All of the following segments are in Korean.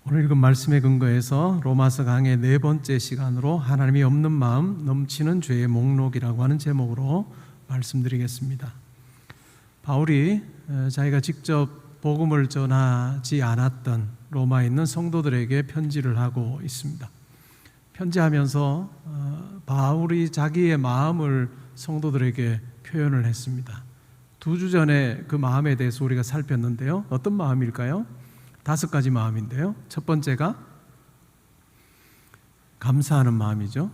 오늘 읽은 말씀에 근거해서 로마서 강의 4번째 시간으로 하나님이 없는 마음 넘치는 죄의 목록이라고 하는 제목으로 말씀드리겠습니다. 바울이 자기가 직접 복음을 전하지 않았던 로마에 있는 성도들에게 편지를 하고 있습니다. 편지하면서 바울이 자기의 마음을 성도들에게 표현을 했습니다. 2주 전에 그 마음에 대해서 우리가 살폈는데요. 어떤 마음일까요? 5가지 마음인데요. 첫 번째가 감사하는 마음이죠.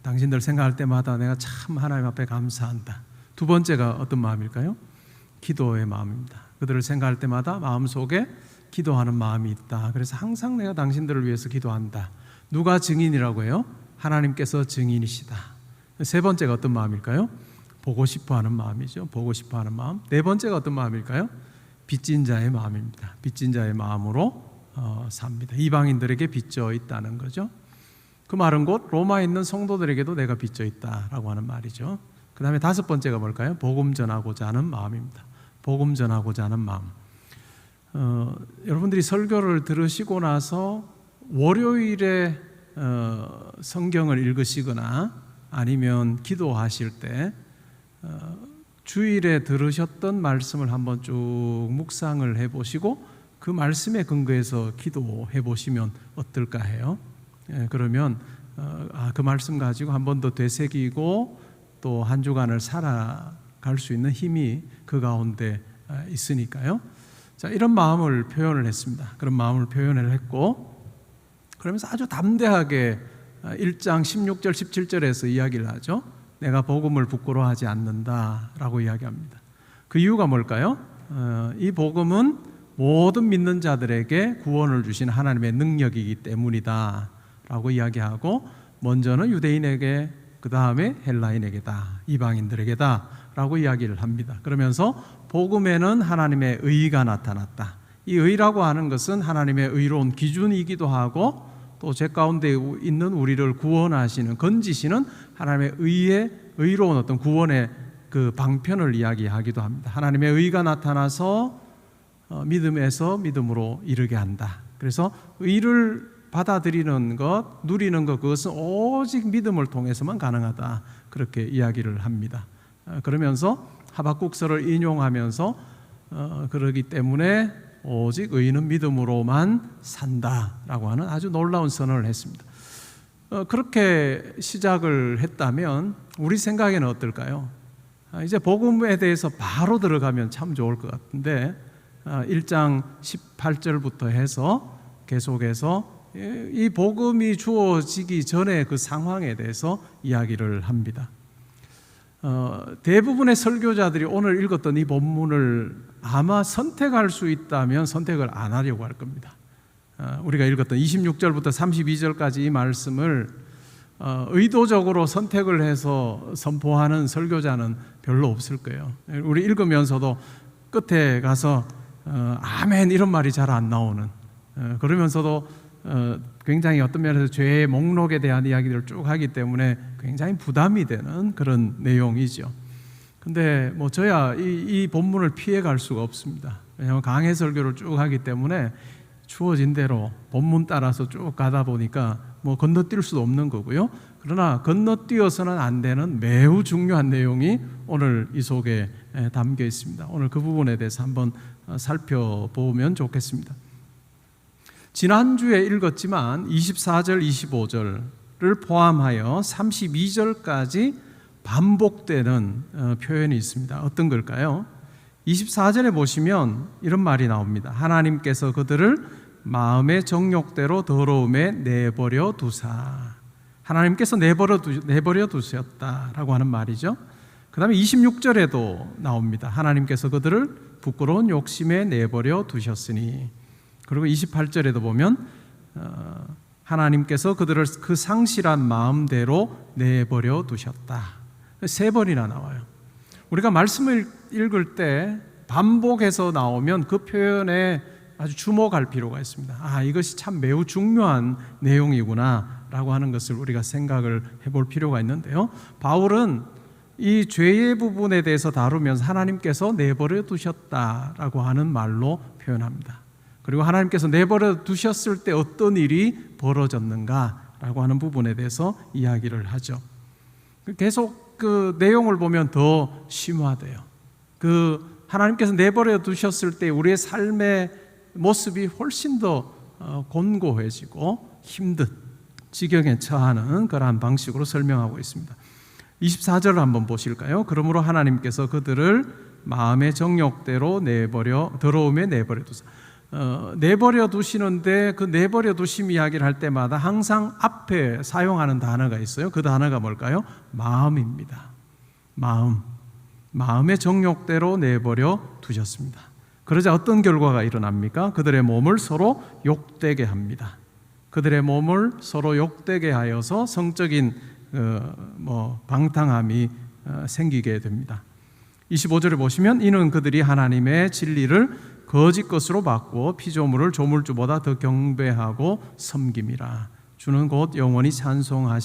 당신들 생각할 때마다 내가 참 하나님 앞에 감사한다. 두 번째가 어떤 마음일까요? 기도의 마음입니다. 그들을 생각할 때마다 마음속에 기도하는 마음이 있다. 그래서 항상 내가 당신들을 위해서 기도한다. 누가 증인이라고 해요? 하나님께서 증인이시다. 세 번째가 어떤 마음일까요? 보고 싶어하는 마음이죠. 보고 싶어하는 마음. 네 번째가 어떤 마음일까요? 빚진 자의 마음입니다. 빚진 자의 마음으로 삽니다. 이방인들에게 빚져 있다는 거죠. 그 말은 곧 로마에 있는 성도들에게도 내가 빚져 있다라고 하는 말이죠. 그 다음에 5번째가 뭘까요? 복음 전하고자 하는 마음입니다. 복음 전하고자 하는 마음. 여러분들이 설교를 들으시고 나서 월요일에 성경을 읽으시거나 아니면 기도하실 때 주일에 들으셨던 말씀을 한번 쭉 묵상을 해보시고 그 말씀에 근거해서 기도해 보시면 어떨까 해요. 그러면 그 말씀 가지고 한 번 더 되새기고 또 한 주간을 살아갈 수 있는 힘이 그 가운데 있으니까요. 자, 이런 마음을 표현을 했습니다. 그런 마음을 표현을 했고, 그러면서 아주 담대하게 1장 16절 17절에서 이야기를 하죠. 내가 복음을 부끄러워하지 않는다라고 이야기합니다. 그 이유가 뭘까요? 이 복음은 모든 믿는 자들에게 구원을 주신 하나님의 능력이기 때문이다 라고 이야기하고, 먼저는 유대인에게, 그 다음에 헬라인에게다, 이방인들에게다 라고 이야기를 합니다. 그러면서 복음에는 하나님의 의가 나타났다. 이 의라고 하는 것은 하나님의 의로운 기준이기도 하고, 또 죄 가운데 있는 우리를 구원하시는, 건지시는 하나님의 의로운 어떤 구원의 그 방편을 이야기하기도 합니다. 하나님의 의가 나타나서 믿음에서 믿음으로 이르게 한다. 그래서 의를 받아들이는 것, 누리는 것, 그것은 오직 믿음을 통해서만 가능하다. 그렇게 이야기를 합니다. 그러면서 하박국서를 인용하면서 그러기 때문에 오직 의인은 믿음으로만 산다라고 하는 아주 놀라운 선언을 했습니다. 그렇게 시작을 했다면 우리 생각에는 어떨까요? 이제 복음에 대해서 바로 들어가면 참 좋을 것 같은데 1장 18절부터 해서 계속해서 이 복음이 주어지기 전에 그 상황에 대해서 이야기를 합니다. 대부분의 설교자들이 오늘 읽었던 이 본문을 아마 선택할 수 있다면 선택을 안 하려고 할 겁니다. 우리가 읽었던 26절부터 32절까지 이 말씀을 의도적으로 선택을 해서 선포하는 설교자는 별로 없을 거예요. 우리 읽으면서도 끝에 가서 아멘 이런 말이 잘 안 나오는, 그러면서도 굉장히 어떤 면에서 죄의 목록에 대한 이야기들을 쭉 하기 때문에 굉장히 부담이 되는 그런 내용이죠. 근데 뭐 저야 이 본문을 피해갈 수가 없습니다. 왜냐하면 강해 설교를 쭉 하기 때문에 주어진 대로 본문 따라서 쭉 가다 보니까 뭐 건너뛸 수도 없는 거고요. 그러나 건너뛰어서는 안 되는 매우 중요한 내용이 오늘 이 속에 담겨 있습니다. 오늘 그 부분에 대해서 한번 살펴보면 좋겠습니다. 지난주에 읽었지만 24절, 25절을 포함하여 32절까지 반복되는 표현이 있습니다. 어떤 걸까요? 24절에 보시면 이런 말이 나옵니다. 하나님께서 그들을 마음의 정욕대로 더러움에 내버려 두사. 하나님께서 내버려 두셨다라고 하는 말이죠. 그 다음에 26절에도 나옵니다. 하나님께서 그들을 부끄러운 욕심에 내버려 두셨으니. 그리고 28절에도 보면 하나님께서 그들을 그 상실한 마음대로 내버려 두셨다. 3번이나 나와요. 우리가 말씀을 읽을 때 반복해서 나오면 그 표현에 아주 주목할 필요가 있습니다. 이것이 참 매우 중요한 내용이구나 라고 하는 것을 우리가 생각을 해볼 필요가 있는데요. 바울은 이 죄의 부분에 대해서 다루면서 하나님께서 내버려 두셨다라고 하는 말로 표현합니다. 그리고 하나님께서 내버려 두셨을 때 어떤 일이 벌어졌는가라고 하는 부분에 대해서 이야기를 하죠. 계속 그 내용을 보면 더 심화돼요. 그 하나님께서 내버려 두셨을 때 우리의 삶의 모습이 훨씬 더 곤고해지고 힘든 지경에 처하는 그러한 방식으로 설명하고 있습니다. 24절을 한번 보실까요? 그러므로 하나님께서 그들을 마음의 정욕대로 더러움에 내버려 두사. 내버려 두시는데 그 내버려 두심 이야기를 할 때마다 항상 앞에 사용하는 단어가 있어요. 그 단어가 뭘까요? 마음입니다. 마음의 정욕대로 내버려 두셨습니다. 그러자 어떤 결과가 일어납니까? 그들의 몸을 서로 욕되게 합니다. 그들의 몸을 서로 욕되게 하여서 성적인 방탕함이 생기게 됩니다. 25절에 보시면 이는 그들이 하나님의 진리를 거짓 것으로 바꾸어 피조물을 조물주보다 더 경배하고 섬김이라. 주는 곧 영원히 찬송할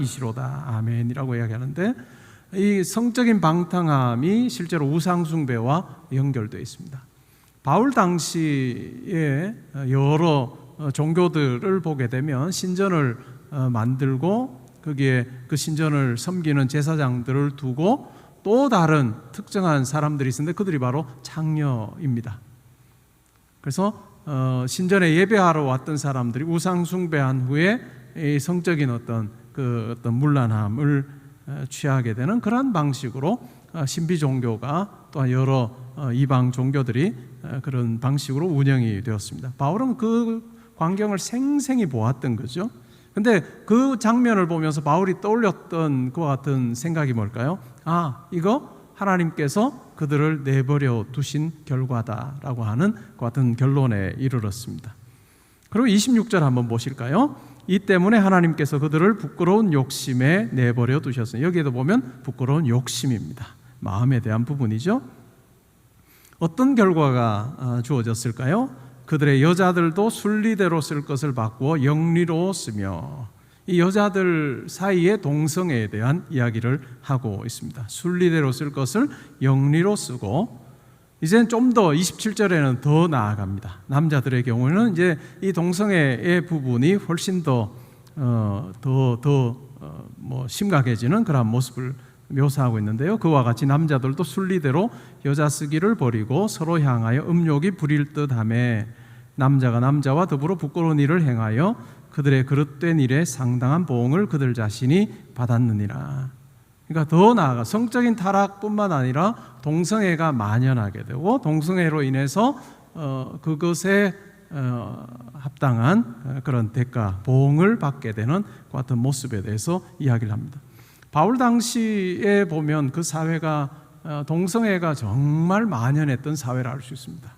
이시로다. 아멘이라고 이야기하는데 이 성적인 방탕함이 실제로 우상숭배와 연결되어 있습니다. 바울 당시에 여러 종교들을 보게 되면 신전을 만들고 거기에 그 신전을 섬기는 제사장들을 두고 또 다른 특정한 사람들이 있었는데 그들이 바로 창녀입니다. 그래서 신전에 예배하러 왔던 사람들이 우상 숭배한 후에 이 성적인 어떤 문란함을 취하게 되는 그러한 방식으로 신비 종교가 또한 여러 이방 종교들이 그런 방식으로 운영이 되었습니다. 바울은 그 광경을 생생히 보았던 거죠. 근데 그 장면을 보면서 바울이 떠올렸던 그와 같은 생각이 뭘까요? 이거 하나님께서 그들을 내버려 두신 결과다라고 하는 그 같은 결론에 이르렀습니다. 그리고 26절 한번 보실까요? 이 때문에 하나님께서 그들을 부끄러운 욕심에 내버려 두셨어요. 여기에도 보면 부끄러운 욕심입니다. 마음에 대한 부분이죠. 어떤 결과가 주어졌을까요? 그들의 여자들도 순리대로 쓸 것을 바꾸어 영리로 쓰며, 이 여자들 사이의 동성애에 대한 이야기를 하고 있습니다. 순리대로 쓸 것을 영리로 쓰고, 이제는 좀 더 27절에는 더 나아갑니다. 남자들의 경우는 이제 이 동성애의 부분이 훨씬 더 심각해지는 그런 모습을 묘사하고 있는데요. 그와 같이 남자들도 순리대로 여자 쓰기를 버리고 서로 향하여 음욕이 부릴 듯하며 남자가 남자와 더불어 부끄러운 일을 행하여 그들의 그릇된 일에 상당한 보응을 그들 자신이 받았느니라. 그러니까 더 나아가 성적인 타락뿐만 아니라 동성애가 만연하게 되고 동성애로 인해서 그것에 합당한 그런 대가, 보응을 받게 되는 그 같은 모습에 대해서 이야기를 합니다. 바울 당시에 보면 그 사회가 동성애가 정말 만연했던 사회를 알 수 있습니다.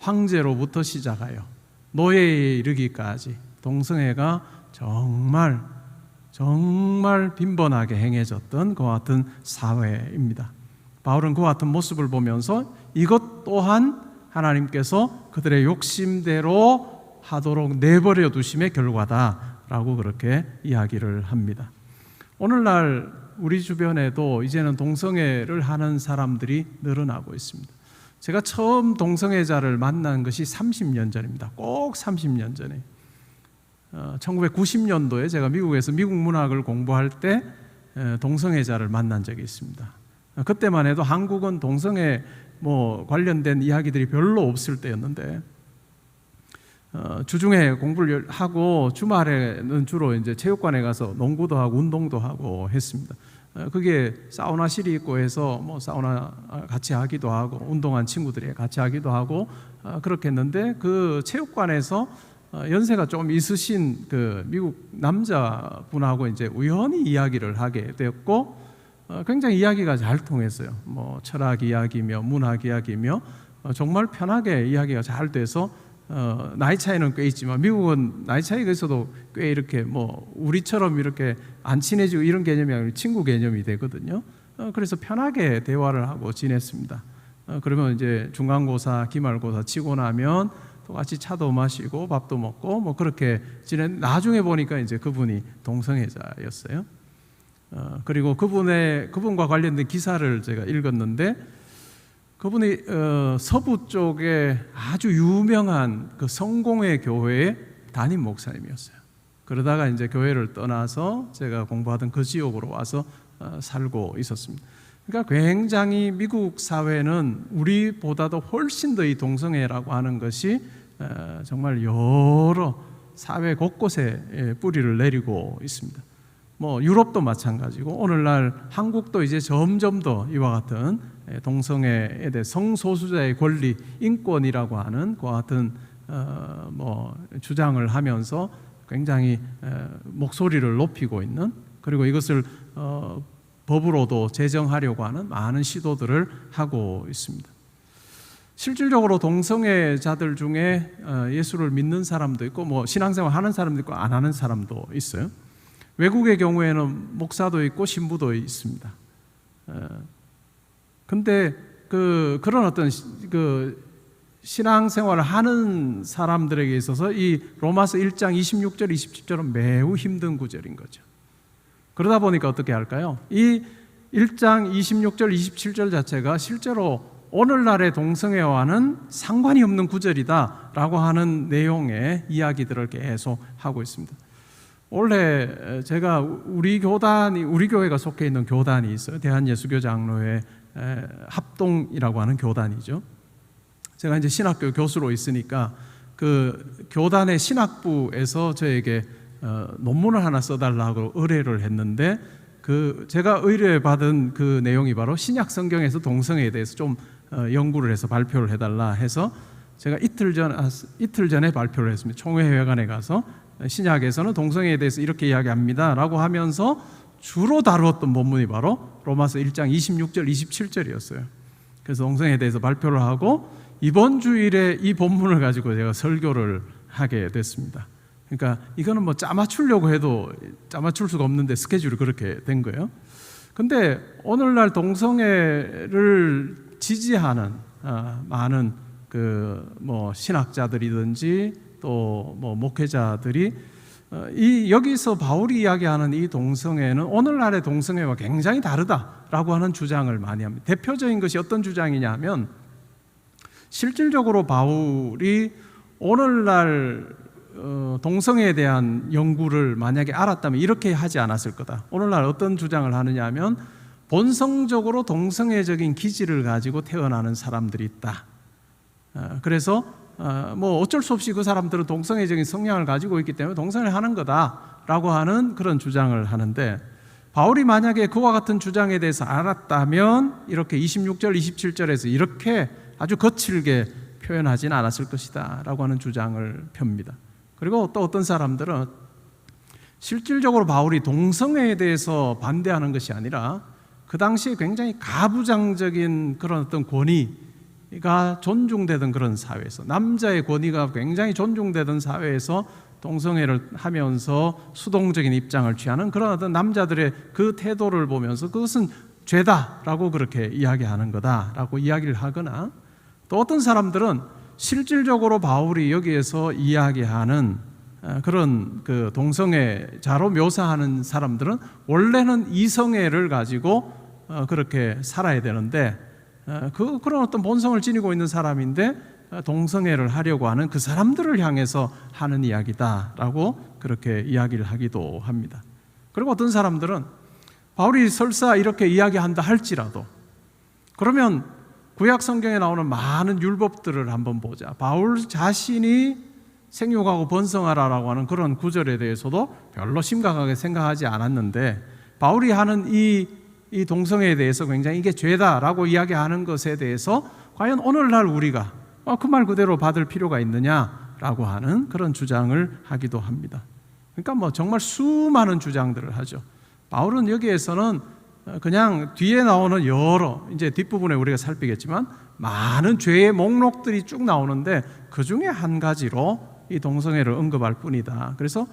황제로부터 시작하여 노예에 이르기까지 동성애가 정말 빈번하게 행해졌던 그 같은 사회입니다. 바울은 그 같은 모습을 보면서 이것 또한 하나님께서 그들의 욕심대로 하도록 내버려 두심의 결과다라고 그렇게 이야기를 합니다. 오늘날 우리 주변에도 이제는 동성애를 하는 사람들이 늘어나고 있습니다. 제가 처음 동성애자를 만난 것이 30년 전입니다. 꼭 30년 전에 1990년도에 제가 미국에서 미국 문학을 공부할 때 동성애자를 만난 적이 있습니다. 그때만 해도 한국은 동성애 관련된 이야기들이 별로 없을 때였는데 주중에 공부를 하고 주말에는 주로 이제 체육관에 가서 농구도 하고 운동도 하고 했습니다. 그게 사우나실이 있고 해서 사우나 같이 하기도 하고 운동한 친구들이 같이 하기도 하고 그렇게 했는데 그 체육관에서 연세가 좀 있으신 그 미국 남자분하고 이제 우연히 이야기를 하게 되었고 굉장히 이야기가 잘 통했어요. 철학 이야기며 문학 이야기며 정말 편하게 이야기가 잘 돼서 나이 차이는 꽤 있지만 미국은 나이 차이가 있어도 꽤 이렇게 우리처럼 이렇게 안 친해지고 이런 개념이 아니라 친구 개념이 되거든요. 그래서 편하게 대화를 하고 지냈습니다. 그러면 이제 중간고사, 기말고사 치고 나면 또 같이 차도 마시고 밥도 먹고 그렇게 나중에 보니까 이제 그분이 동성애자였어요. 그리고 그분과 관련된 기사를 제가 읽었는데 그분이 서부 쪽에 아주 유명한 그 성공회 교회의 담임 목사님이었어요. 그러다가 이제 교회를 떠나서 제가 공부하던 그 지역으로 와서 살고 있었습니다. 그러니까 굉장히 미국 사회는 우리보다도 훨씬 더 이 동성애라고 하는 것이 정말 여러 사회 곳곳에 뿌리를 내리고 있습니다. 뭐 유럽도 마찬가지고 오늘날 한국도 이제 점점 더 이와 같은 동성애에 대해 성소수자의 권리, 인권이라고 하는 그와 같은 뭐 주장을 하면서 굉장히 목소리를 높이고 있는, 그리고 이것을 법으로도 제정하려고 하는 많은 시도들을 하고 있습니다. 실질적으로 동성애자들 중에 예수를 믿는 사람도 있고 뭐 신앙생활 하는 사람도 있고 안 하는 사람도 있어요. 외국의 경우에는 목사도 있고 신부도 있습니다. 근데 그런 어떤 신앙생활을 하는 사람들에게 있어서 이 로마서 1장 26절 27절은 매우 힘든 구절인 거죠. 그러다 보니까 어떻게 할까요? 이 1장 26절 27절 자체가 실제로 오늘날의 동성애와는 상관이 없는 구절이다라고 하는 내용의 이야기들을 계속 하고 있습니다. 원래 제가 우리 교회가 속해 있는 교단이 있어요. 대한예수교장로회 합동이라고 하는 교단이죠. 제가 이제 신학교 교수로 있으니까 그 교단의 신학부에서 저에게 논문을 하나 써달라고 의뢰를 했는데 제가 의뢰받은 그 내용이 바로 신약 성경에서 동성애에 대해서 좀 연구를 해서 발표를 해달라 해서 제가 이틀 전에 발표를 했습니다. 총회회관에 가서 신약에서는 동성애에 대해서 이렇게 이야기합니다 라고 하면서 주로 다루었던 본문이 바로 로마서 1장 26절 27절이었어요. 그래서 동성애에 대해서 발표를 하고 이번 주일에 이 본문을 가지고 제가 설교를 하게 됐습니다. 그러니까 이거는 뭐 짜맞추려고 해도 짜맞출 수가 없는데 스케줄이 그렇게 된 거예요. 근데 오늘날 동성애를 지지하는 많은 뭐 신학자들이든지 또 뭐 목회자들이 여기서 바울이 이야기하는 이 동성애는 오늘날의 동성애와 굉장히 다르다라고 하는 주장을 많이 합니다. 대표적인 것이 어떤 주장이냐 하면 실질적으로 바울이 오늘날 동성애에 대한 연구를 만약에 알았다면 이렇게 하지 않았을 거다. 오늘날 어떤 주장을 하느냐 하면 본성적으로 동성애적인 기질을 가지고 태어나는 사람들이 있다. 그래서 뭐 어쩔 수 없이 그 사람들은 동성애적인 성향을 가지고 있기 때문에 동성애를 하는 거다라고 하는 그런 주장을 하는데, 바울이 만약에 그와 같은 주장에 대해서 알았다면 이렇게 26절 27절에서 이렇게 아주 거칠게 표현하지는 않았을 것이다 라고 하는 주장을 펴니다. 그리고 또 어떤 사람들은 실질적으로 바울이 동성애에 대해서 반대하는 것이 아니라 그 당시에 굉장히 가부장적인 그런 어떤 권위가 존중되던 그런 사회에서, 남자의 권위가 굉장히 존중되던 사회에서 동성애를 하면서 수동적인 입장을 취하는 그런 어떤 남자들의 그 태도를 보면서 그것은 죄다라고 그렇게 이야기하는 거다라고 이야기를 하거나, 또 어떤 사람들은 실질적으로 바울이 여기에서 이야기하는 그런 그 동성애자로 묘사하는 사람들은 원래는 이성애를 가지고 그렇게 살아야 되는데 그런 어떤 본성을 지니고 있는 사람인데 동성애를 하려고 하는 그 사람들을 향해서 하는 이야기다라고 그렇게 이야기를 하기도 합니다. 그리고 어떤 사람들은 바울이 설사 이렇게 이야기한다 할지라도 그러면 구약 성경에 나오는 많은 율법들을 한번 보자. 바울 자신이 생육하고 번성하라라고 하는 그런 구절에 대해서도 별로 심각하게 생각하지 않았는데, 바울이 하는 이 동성애에 대해서 굉장히 이게 죄다라고 이야기하는 것에 대해서 과연 오늘날 우리가 그 말 그대로 받을 필요가 있느냐라고 하는 그런 주장을 하기도 합니다. 그러니까 뭐 정말 수많은 주장들을 하죠. 바울은 여기에서는 그냥 뒤에 나오는 여러, 이제 뒷부분에 우리가 살피겠지만 많은 죄의 목록들이 쭉 나오는데 그 중에 한 가지로 이 동성애를 언급할 뿐이다. 그래서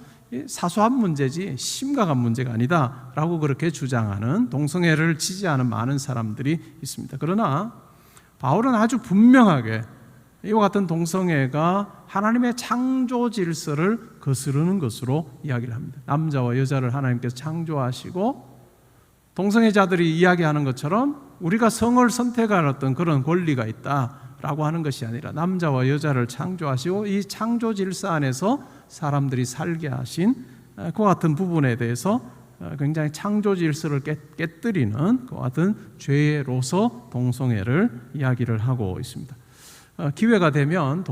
사소한 문제지 심각한 문제가 아니다 라고 그렇게 주장하는, 동성애를 지지하는 많은 사람들이 있습니다. 그러나 바울은 아주 분명하게 이와 같은 동성애가 하나님의 창조 질서를 거스르는 것으로 이야기를 합니다. 남자와 여자를 하나님께서 창조하시고 동성애자들이 이야기하는 것처럼 우리가 성을 선택할 어떤 그런 권리가 있다라고 하는 것이 아니라 남자와 여자를 창조하시고 이 창조 질서 안에서 사람들이 살게 하신 그 같은 부분에 대해서 굉장히 창조 질서를 깨뜨리는 그 같은 죄로서 동성애를 이야기를 하고 있습니다. 기회가 되면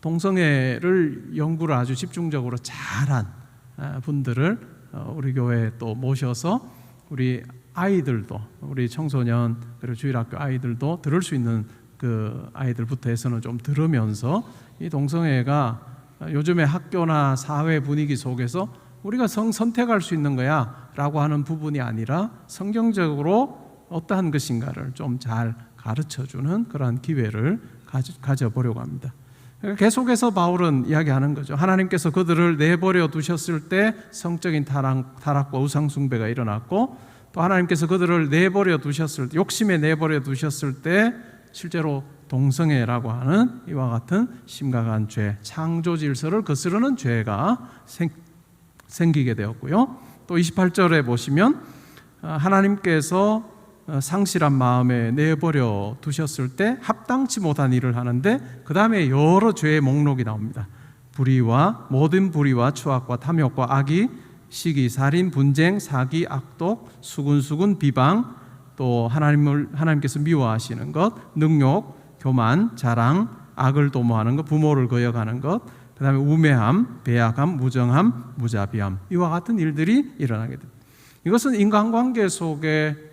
동성애를 연구를 아주 집중적으로 잘한 분들을 우리 교회에 또 모셔서 우리 아이들도, 우리 청소년 그리고 주일학교 아이들도 들을 수 있는 그 아이들부터 해서는 좀 들으면서 이 동성애가 요즘의 학교나 사회 분위기 속에서 우리가 성 선택할 수 있는 거야 라고 하는 부분이 아니라 성경적으로 어떠한 것인가를 좀 잘 가르쳐주는 그러한 기회를 가져보려고 합니다. 계속해서 바울은 이야기하는 거죠. 하나님께서 그들을 내버려 두셨을 때 성적인 타락과 우상숭배가 일어났고, 또 하나님께서 그들을 내버려 두셨을 때, 욕심에 내버려 두셨을 때 실제로 동성애라고 하는 이와 같은 심각한 죄, 창조 질서를 거스르는 죄가 생기게 되었고요. 또 28절에 보시면 하나님께서 상실한 마음에 내버려 두셨을 때 합당치 못한 일을 하는데, 그 다음에 여러 죄의 목록이 나옵니다. 모든 불의와 추악과 탐욕과 악의, 시기, 살인, 분쟁, 사기, 악독, 수군수군, 비방, 또 하나님께서 미워하시는 것, 능욕, 교만, 자랑, 악을 도모하는 것, 부모를 거역하는 것, 그 다음에 우매함, 배약함, 무정함, 무자비함, 이와 같은 일들이 일어나게 됩니다. 이것은 인간관계 속에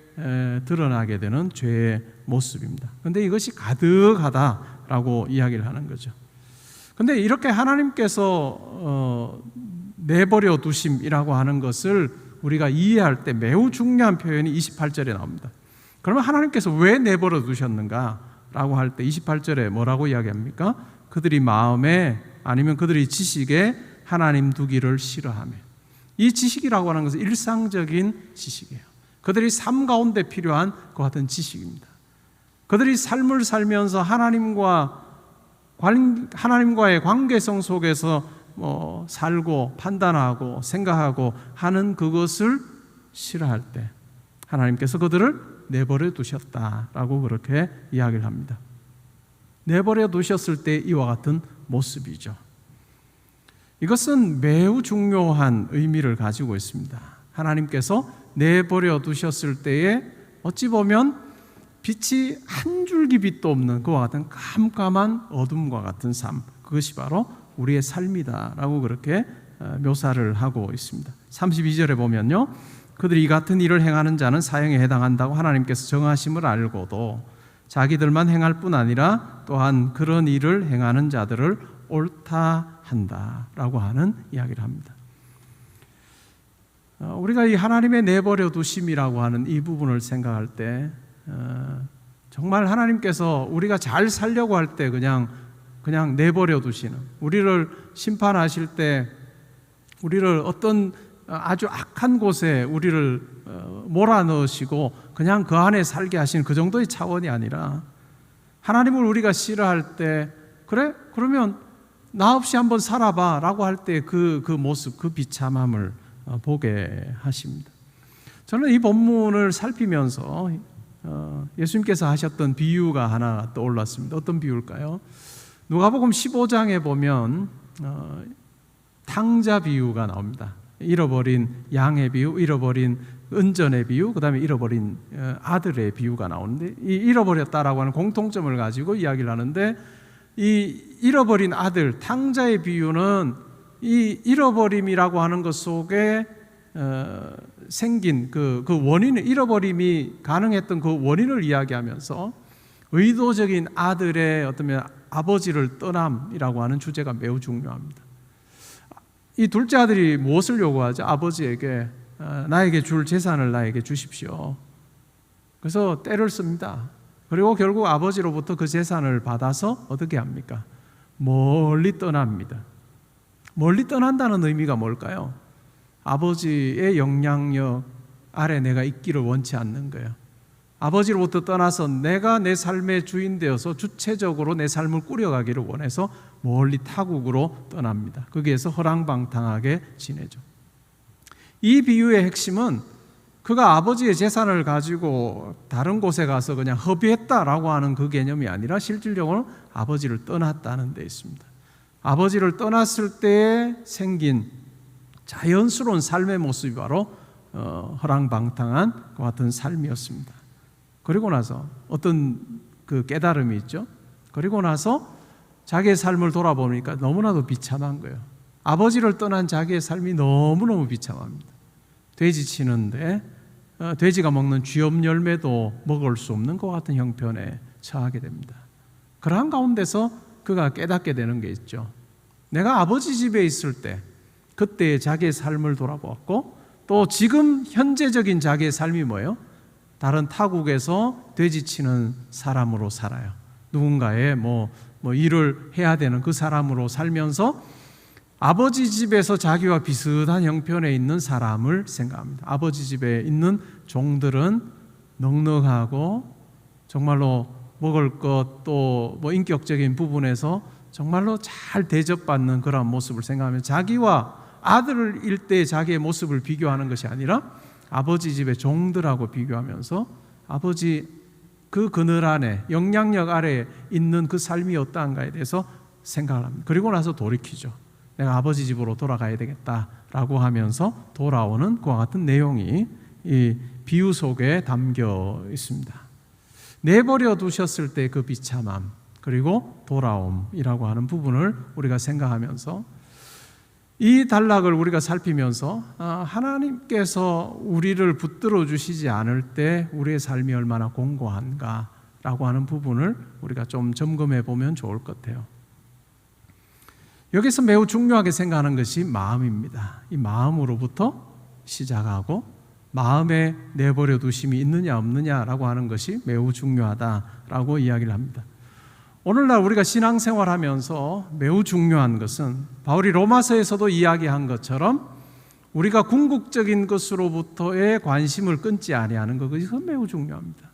드러나게 되는 죄의 모습입니다. 그런데 이것이 가득하다라고 이야기를 하는 거죠. 그런데 이렇게 하나님께서 내버려 두심이라고 하는 것을 우리가 이해할 때 매우 중요한 표현이 28절에 나옵니다. 그러면 하나님께서 왜 내버려 두셨는가 라고 할 때 28절에 뭐라고 이야기합니까? 그들이 마음에 아니면 그들이 지식에 하나님 두기를 싫어하며. 이 지식이라고 하는 것은 일상적인 지식이에요. 그들이 삶 가운데 필요한 그 같은 지식입니다. 그들이 삶을 살면서 하나님과의 관계성 속에서 살고 판단하고 생각하고 하는 그것을 싫어할 때 하나님께서 그들을 내버려 두셨다라고 그렇게 이야기를 합니다. 내버려 두셨을 때 이와 같은 모습이죠. 이것은 매우 중요한 의미를 가지고 있습니다. 하나님께서 내버려 두셨을 때에 어찌 보면 빛이 한 줄기 빛도 없는 그와 같은 깜깜한 어둠과 같은 삶, 그것이 바로 우리의 삶이다라고 그렇게 묘사를 하고 있습니다. 32절에 보면요, 그들이 이 같은 일을 행하는 자는 사형에 해당한다고 하나님께서 정하심을 알고도 자기들만 행할 뿐 아니라 또한 그런 일을 행하는 자들을 옳다 한다라고 하는 이야기를 합니다. 우리가 이 하나님의 내버려 두심이라고 하는 이 부분을 생각할 때 정말 하나님께서 우리가 잘 살려고 할 때 그냥 내버려 두시는, 우리를 심판하실 때 우리를 어떤 아주 악한 곳에 우리를 몰아넣으시고 그냥 그 안에 살게 하시는 그 정도의 차원이 아니라, 하나님을 우리가 싫어할 때 그래? 그러면 나 없이 한번 살아봐 라고 할 때 그 모습, 그 비참함을 보게 하십니다. 저는 이 본문을 살피면서 예수님께서 하셨던 비유가 하나 떠올랐습니다. 어떤 비유일까요? 누가복음 15장에 보면 탕자 비유가 나옵니다. 잃어버린 양의 비유, 잃어버린 은전의 비유, 그 다음에 잃어버린 아들의 비유가 나오는데, 이 잃어버렸다라고 하는 공통점을 가지고 이야기를 하는데, 이 잃어버린 아들, 탕자의 비유는 이 잃어버림이라고 하는 것 속에 생긴 그 원인을, 잃어버림이 가능했던 그 원인을 이야기하면서 의도적인 아들의 어떤 아버지를 떠남이라고 하는 주제가 매우 중요합니다. 이 둘째 아들이 무엇을 요구하죠? 아버지에게 나에게 줄 재산을 나에게 주십시오. 그래서 때를 씁니다. 그리고 결국 아버지로부터 그 재산을 받아서 어떻게 합니까? 멀리 떠납니다. 멀리 떠난다는 의미가 뭘까요? 아버지의 영향력 아래 내가 있기를 원치 않는 거예요. 아버지로부터 떠나서 내가 내 삶의 주인 되어서 주체적으로 내 삶을 꾸려가기를 원해서 멀리 타국으로 떠납니다. 거기에서 허랑방탕하게 지내죠. 이 비유의 핵심은 그가 아버지의 재산을 가지고 다른 곳에 가서 그냥 허비했다라고 하는 그 개념이 아니라 실질적으로 아버지를 떠났다는 데 있습니다. 아버지를 떠났을 때에 생긴 자연스러운 삶의 모습이 바로 허랑방탕한 그 같은 삶이었습니다. 그리고 나서 어떤 그 깨달음이 있죠. 그리고 나서 자기의 삶을 돌아보니까 너무나도 비참한 거예요. 아버지를 떠난 자기의 삶이 너무너무 비참합니다. 돼지 치는데 돼지가 먹는 쥐염 열매도 먹을 수 없는 것 같은 형편에 처하게 됩니다. 그러한 가운데서 그가 깨닫게 되는 게 있죠. 내가 아버지 집에 있을 때 그때의 자기의 삶을 돌아보았고, 또 지금 현재적인 자기의 삶이 뭐예요? 다른 타국에서 돼지 치는 사람으로 살아요. 누군가의 뭐 일을 해야 되는 그 사람으로 살면서 아버지 집에서 자기와 비슷한 형편에 있는 사람을 생각합니다. 아버지 집에 있는 종들은 넉넉하고 정말로 먹을 것, 또 인격적인 부분에서 정말로 잘 대접받는 그런 모습을 생각하면 자기와 아들일 때 자기의 모습을 비교하는 것이 아니라 아버지 집의 종들하고 비교하면서 아버지 그 그늘 안에, 영향력 아래에 있는 그 삶이 어떠한가에 대해서 생각을 합니다. 그리고 나서 돌이키죠. 내가 아버지 집으로 돌아가야 되겠다라고 하면서 돌아오는 그와 같은 내용이 이 비유 속에 담겨 있습니다. 내버려 두셨을 때 그 비참함, 그리고 돌아옴이라고 하는 부분을 우리가 생각하면서 이 단락을 우리가 살피면서 하나님께서 우리를 붙들어 주시지 않을 때 우리의 삶이 얼마나 공고한가라고 하는 부분을 우리가 좀 점검해 보면 좋을 것 같아요. 여기서 매우 중요하게 생각하는 것이 마음입니다. 이 마음으로부터 시작하고 마음에 내버려 두심이 있느냐 없느냐라고 하는 것이 매우 중요하다라고 이야기를 합니다. 오늘날 우리가 신앙생활하면서 매우 중요한 것은 바울이 로마서에서도 이야기한 것처럼 우리가 궁극적인 것으로부터의 관심을 끊지 아니하는 것, 그것이 매우 중요합니다.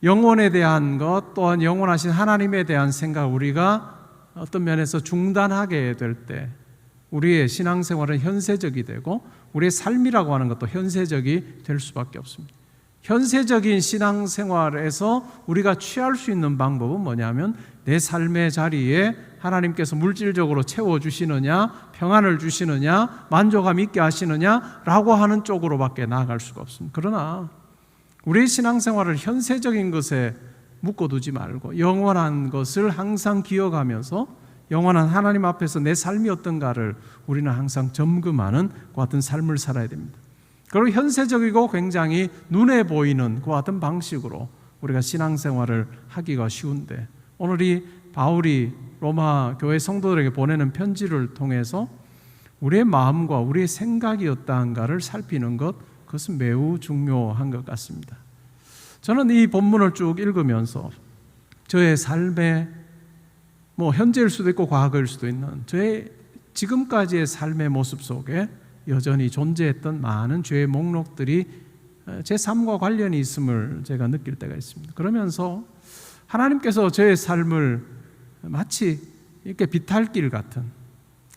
영혼에 대한 것, 또한 영원하신 하나님에 대한 생각, 우리가 어떤 면에서 중단하게 될 때 우리의 신앙생활은 현세적이 되고 우리의 삶이라고 하는 것도 현세적이 될 수밖에 없습니다. 현세적인 신앙생활에서 우리가 취할 수 있는 방법은 뭐냐면 내 삶의 자리에 하나님께서 물질적으로 채워주시느냐, 평안을 주시느냐, 만족감 있게 하시느냐라고 하는 쪽으로밖에 나아갈 수가 없습니다. 그러나 우리의 신앙생활을 현세적인 것에 묶어두지 말고 영원한 것을 항상 기억하면서 영원한 하나님 앞에서 내 삶이 어떤가를 우리는 항상 점검하는 그 같은 삶을 살아야 됩니다. 그리고 현세적이고 굉장히 눈에 보이는 그 같은 방식으로 우리가 신앙생활을 하기가 쉬운데, 오늘 이 바울이 로마 교회 성도들에게 보내는 편지를 통해서 우리의 마음과 우리의 생각이 어떠한가를 살피는 것, 그것은 매우 중요한 것 같습니다. 저는 이 본문을 쭉 읽으면서 저의 삶의 현재일 수도 있고 과거일 수도 있는 저의 지금까지의 삶의 모습 속에 여전히 존재했던 많은 죄의 목록들이 제 삶과 관련이 있음을 제가 느낄 때가 있습니다. 그러면서 하나님께서 저의 삶을 마치 이렇게 비탈길 같은,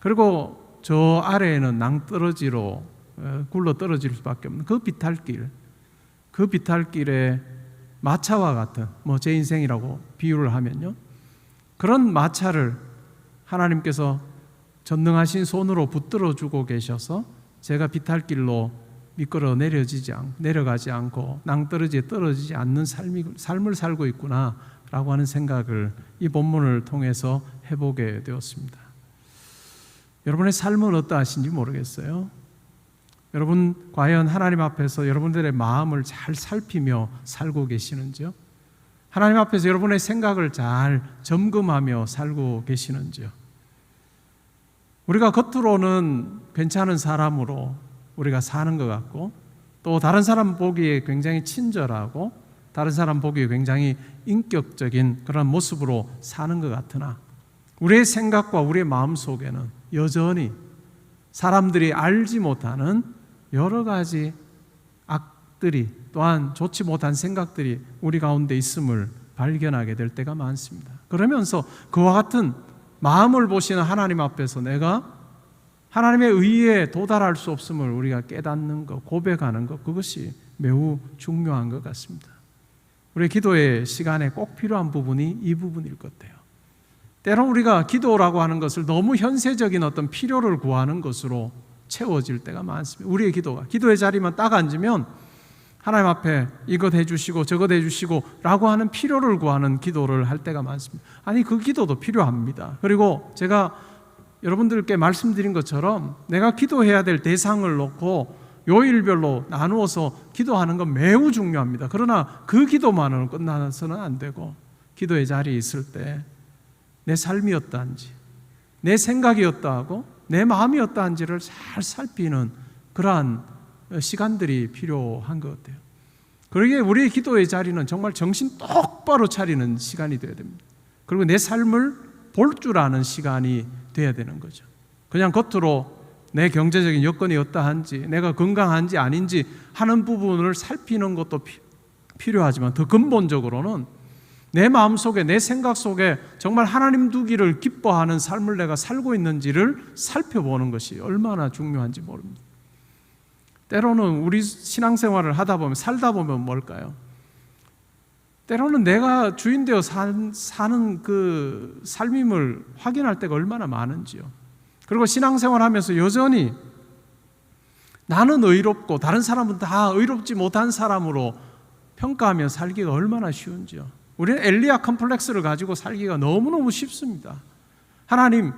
그리고 저 아래에는 낭떠러지로 굴러 떨어질 수밖에 없는 그 비탈길에 마차와 같은, 제 인생이라고 비유를 하면요, 그런 마차를 하나님께서 전능하신 손으로 붙들어주고 계셔서 제가 비탈길로 미끄러 내려가지 않고 낭떠러지에 떨어지지 않는 삶을 살고 있구나라고 하는 생각을 이 본문을 통해서 해보게 되었습니다. 여러분의 삶은 어떠하신지 모르겠어요. 여러분 과연 하나님 앞에서 여러분들의 마음을 잘 살피며 살고 계시는지요? 하나님 앞에서 여러분의 생각을 잘 점검하며 살고 계시는지요? 우리가 겉으로는 괜찮은 사람으로 우리가 사는 것 같고, 또 다른 사람 보기에 굉장히 친절하고 다른 사람 보기에 굉장히 인격적인 그런 모습으로 사는 것 같으나 우리의 생각과 우리의 마음 속에는 여전히 사람들이 알지 못하는 여러 가지 악들이, 또한 좋지 못한 생각들이 우리 가운데 있음을 발견하게 될 때가 많습니다. 그러면서 그와 같은 마음을 보시는 하나님 앞에서 내가 하나님의 의에 도달할 수 없음을 우리가 깨닫는 것, 고백하는 것, 그것이 매우 중요한 것 같습니다. 우리 기도의 시간에 꼭 필요한 부분이 이 부분일 것 같아요. 때론 우리가 기도라고 하는 것을 너무 현세적인 어떤 필요를 구하는 것으로 채워질 때가 많습니다. 우리의 기도가 기도의 자리만 딱 앉으면 하나님 앞에 이것 해주시고 저것 해주시고 라고 하는 필요를 구하는 기도를 할 때가 많습니다. 아니, 그 기도도 필요합니다. 그리고 제가 여러분들께 말씀드린 것처럼 내가 기도해야 될 대상을 놓고 요일별로 나누어서 기도하는 건 매우 중요합니다. 그러나 그 기도만으로 끝나서는 안 되고, 기도의 자리에 있을 때 내 삶이 어떠한지, 내 생각이 어떠하고 내 마음이 어떠한지를 잘 살피는 그러한 시간들이 필요한 것 같아요. 그러기에 우리의 기도의 자리는 정말 정신 똑바로 차리는 시간이 되어야 됩니다. 그리고 내 삶을 볼 줄 아는 시간이 돼야 되는 거죠. 그냥 겉으로 내 경제적인 여건이 어떠한지, 내가 건강한지 아닌지 하는 부분을 살피는 것도 필요하지만, 더 근본적으로는 내 마음속에, 내 생각 속에 정말 하나님 두기를 기뻐하는 삶을 내가 살고 있는지를 살펴보는 것이 얼마나 중요한지 모릅니다. 때로는 우리 신앙생활을 하다 보면, 살다 보면 뭘까요? 때로는 내가 주인 되어 사는 그 삶임을 확인할 때가 얼마나 많은지요. 그리고 신앙생활 하면서 여전히 나는 의롭고 다른 사람은 다 의롭지 못한 사람으로 평가하며 살기가 얼마나 쉬운지요. 우리는 엘리야 컴플렉스를 가지고 살기가 너무너무 쉽습니다. 하나님,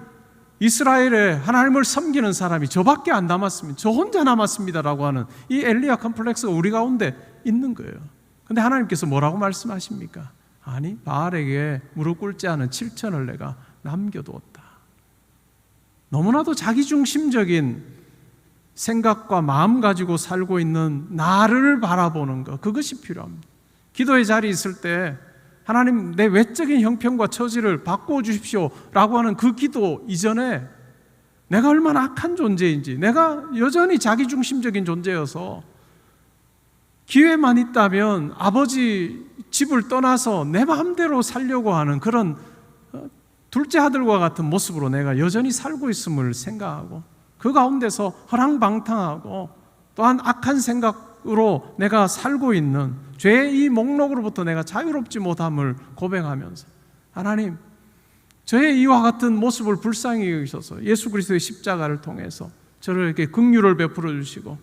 이스라엘에 하나님을 섬기는 사람이 저밖에 안 남았습니다. 저 혼자 남았습니다라고 하는 이 엘리야 컴플렉스가 우리 가운데 있는 거예요. 그런데 하나님께서 뭐라고 말씀하십니까? 아니, 바알에게 무릎 꿇지 않은 7천을 내가 남겨두었다. 너무나도 자기중심적인 생각과 마음 가지고 살고 있는 나를 바라보는 것, 그것이 필요합니다. 기도의 자리에 있을 때 하나님, 내 외적인 형편과 처지를 바꾸어 주십시오 라고 하는 그 기도 이전에 내가 얼마나 악한 존재인지, 내가 여전히 자기중심적인 존재여서 기회만 있다면 아버지 집을 떠나서 내 마음대로 살려고 하는 그런 둘째 아들과 같은 모습으로 내가 여전히 살고 있음을 생각하고, 그 가운데서 허랑방탕하고 또한 악한 생각으로 내가 살고 있는 죄의 이 목록으로부터 내가 자유롭지 못함을 고백하면서, 하나님, 저의 이와 같은 모습을 불쌍히 여기셔서 예수 그리스도의 십자가를 통해서 저를 이렇게 긍휼을 베풀어 주시고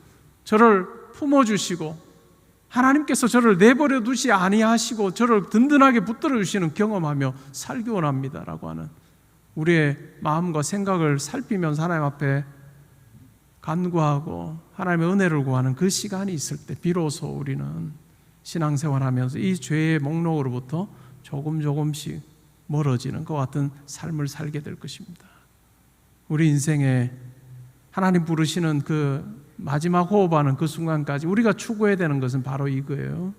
저를 품어 주시고 하나님께서 저를 내버려 두지 아니하시고 저를 든든하게 붙들어 주시는 경험하며 살기 원합니다라고 하는 우리의 마음과 생각을 살피면서 하나님 앞에 간구하고 하나님의 은혜를 구하는 그 시간이 있을 때 비로소 우리는 신앙생활하면서 이 죄의 목록으로부터 조금씩 멀어지는 것 같은 삶을 살게 될 것입니다. 우리 인생에 하나님 부르시는 그 마지막 호흡하는 그 순간까지 우리가 추구해야 되는 것은 바로 이거예요.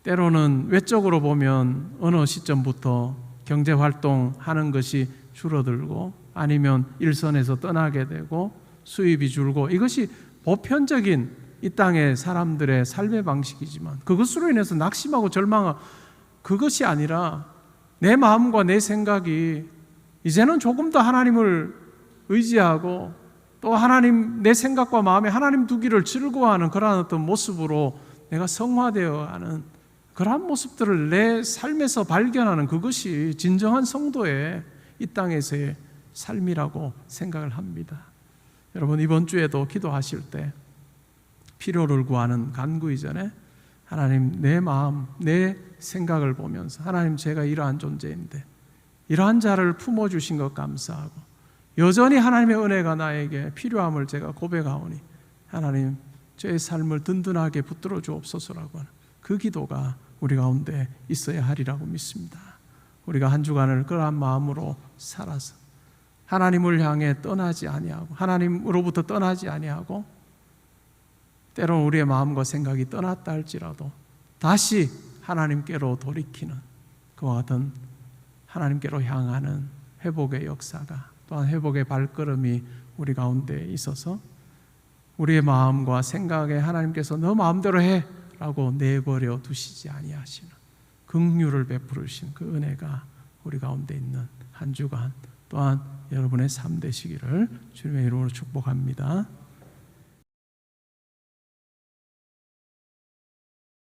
때로는 외적으로 보면 어느 시점부터 경제활동하는 것이 줄어들고 아니면 일선에서 떠나게 되고 수입이 줄고, 이것이 보편적인 이 땅의 사람들의 삶의 방식이지만 그것으로 인해서 낙심하고 절망하고, 그것이 아니라 내 마음과 내 생각이 이제는 조금 더 하나님을 의지하고 또 하나님, 내 생각과 마음에 하나님 두기를 즐거워하는 그러한 어떤 모습으로 내가 성화되어 가는 그러한 모습들을 내 삶에서 발견하는, 그것이 진정한 성도의 이 땅에서의 삶이라고 생각을 합니다. 여러분, 이번 주에도 기도하실 때 필요를 구하는 간구 이전에 하나님, 내 마음, 내 생각을 보면서 하나님, 제가 이러한 존재인데 이러한 자를 품어주신 것 감사하고 여전히 하나님의 은혜가 나에게 필요함을 제가 고백하오니 하나님, 저의 삶을 든든하게 붙들어 주옵소서라고 하는 그 기도가 우리 가운데 있어야 하리라고 믿습니다. 우리가 한 주간을 그러한 마음으로 살아서 하나님을 향해 떠나지 아니하고 하나님으로부터 떠나지 아니하고, 때로는 우리의 마음과 생각이 떠났다 할지라도 다시 하나님께로 돌이키는 그와 같은 하나님께로 향하는 회복의 역사가, 또한 회복의 발걸음이 우리 가운데 있어서 우리의 마음과 생각에 하나님께서 너 마음대로 해 라고 내버려 두시지 아니하시는 긍휼을 베풀으신 그 은혜가 우리 가운데 있는 한 주간, 또한 여러분의 삶 되시기를 주님의 이름으로 축복합니다.